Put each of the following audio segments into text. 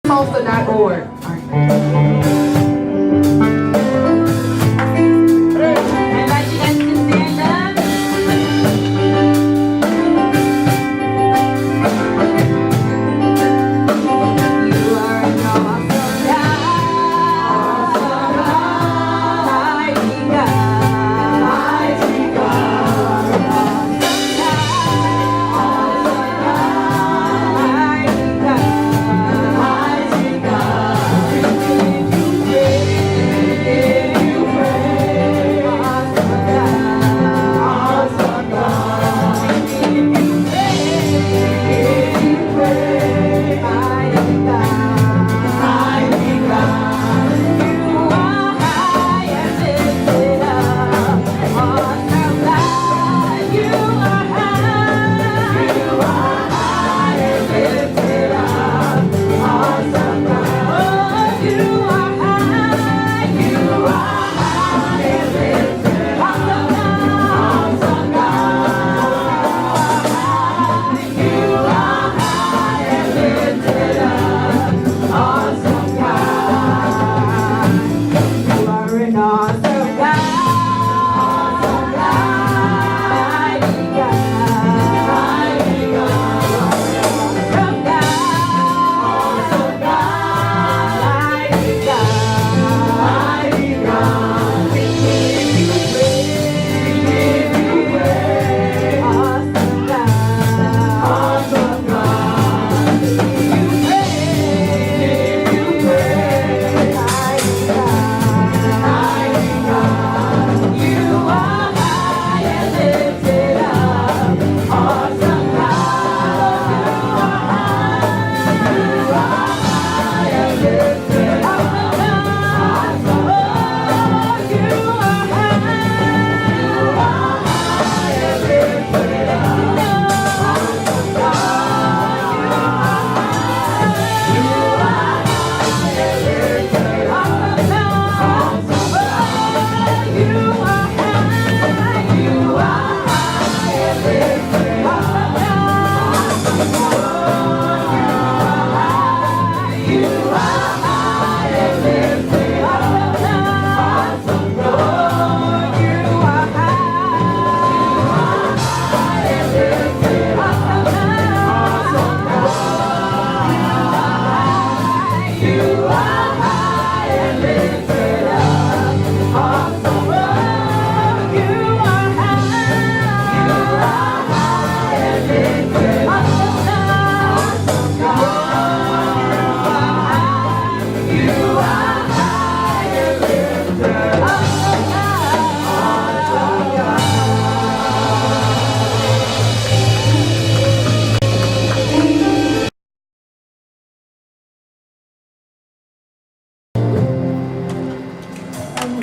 Tulsa.org.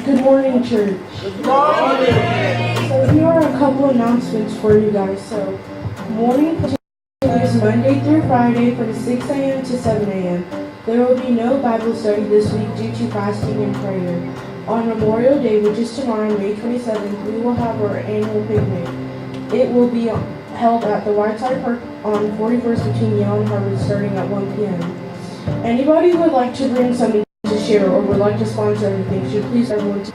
Good morning, church. Good morning. So here are a couple announcements for you guys. So morning is Monday through Friday from 6 a.m. to 7 a.m. There will be no Bible study this week due to fasting and prayer. On Memorial Day, which is tomorrow, May 27th, we will have our annual picnic. It will be held at the Whiteside Park on 41st between Yale and Harvard starting at 1 p.m. Anybody who would like to bring something to share or would like to sponsor anything should please everyone to.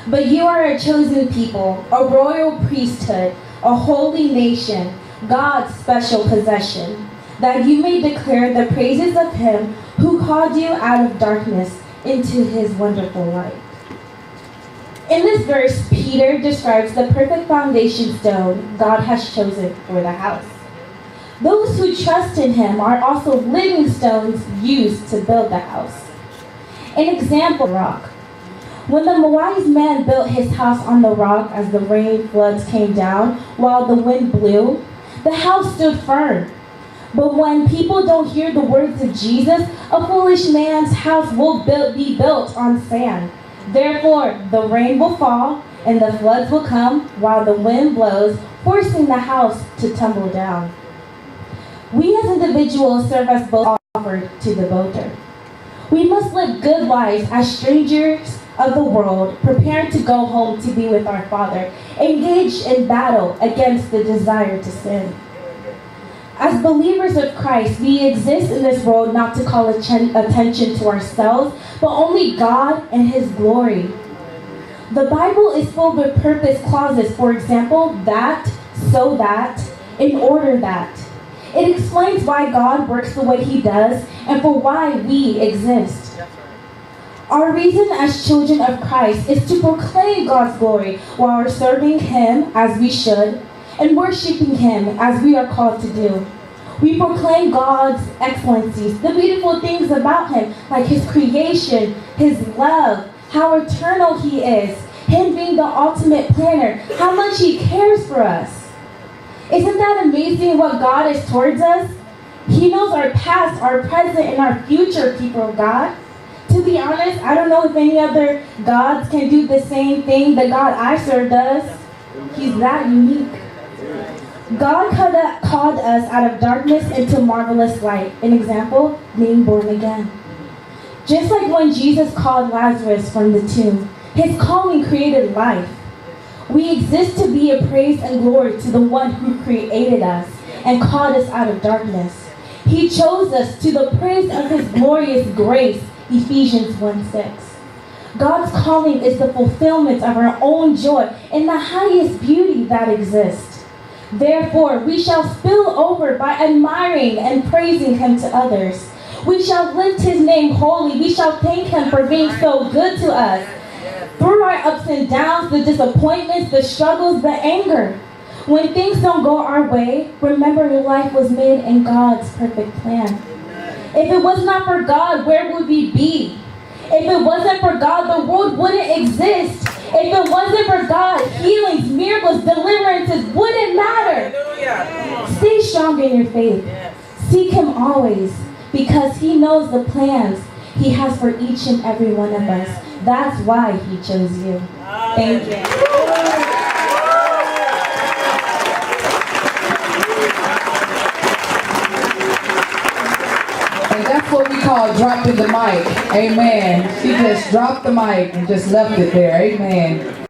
But you are a chosen people, a royal priesthood, a holy nation, God's special possession, that you may declare the praises of him who called you out of darkness into his wonderful light. In this verse, Peter describes the perfect foundation stone God has chosen for the house. Those who trust in him are also living stones used to build the house. An example, rock. When the wise man built his house on the rock as the rain floods came down while the wind blew, the house stood firm. But when people don't hear the words of Jesus, a foolish man's house will be built on sand. Therefore, the rain will fall and the floods will come while the wind blows, forcing the house to tumble down. We as individuals serve as both offered to the builder. We must live good lives as strangers of the world, preparing to go home to be with our Father, engaged in battle against the desire to sin. As believers of Christ, we exist in this world not to call attention to ourselves, but only God and His glory. The Bible is full with purpose clauses, for example, that, so that, in order that. It explains why God works the way He does and for why we exist. Our reason as children of Christ is to proclaim God's glory while we're serving Him as we should and worshiping Him as we are called to do. We proclaim God's excellencies, the beautiful things about Him, like His creation, His love, how eternal He is, Him being the ultimate planner, how much He cares for us. Isn't that amazing what God is towards us? He knows our past, our present, and our future, people of God. To be honest, I don't know if any other gods can do the same thing the God I serve does. He's that unique. God called us out of darkness into marvelous light. An example, being born again. Just like when Jesus called Lazarus from the tomb, His calling created life. We exist to be a praise and glory to the one who created us and called us out of darkness. He chose us to the praise of His glorious grace, Ephesians 1:6. God's calling is the fulfillment of our own joy in the highest beauty that exists. Therefore, we shall spill over by admiring and praising Him to others. We shall lift His name holy. We shall thank Him for being so good to us. Through our ups and downs, the disappointments, the struggles, the anger. When things don't go our way, remember your life was made in God's perfect plan. If it was not for God, where would we be? If it wasn't for God, the world wouldn't exist. If it wasn't for God, healings, miracles, deliverances wouldn't matter. Stay strong in your faith. Seek Him always, because He knows the plans He has for each and every one of us. That's why He chose you. Thank you. And that's what we call dropping the mic. Amen. She just dropped the mic and just left it there. Amen.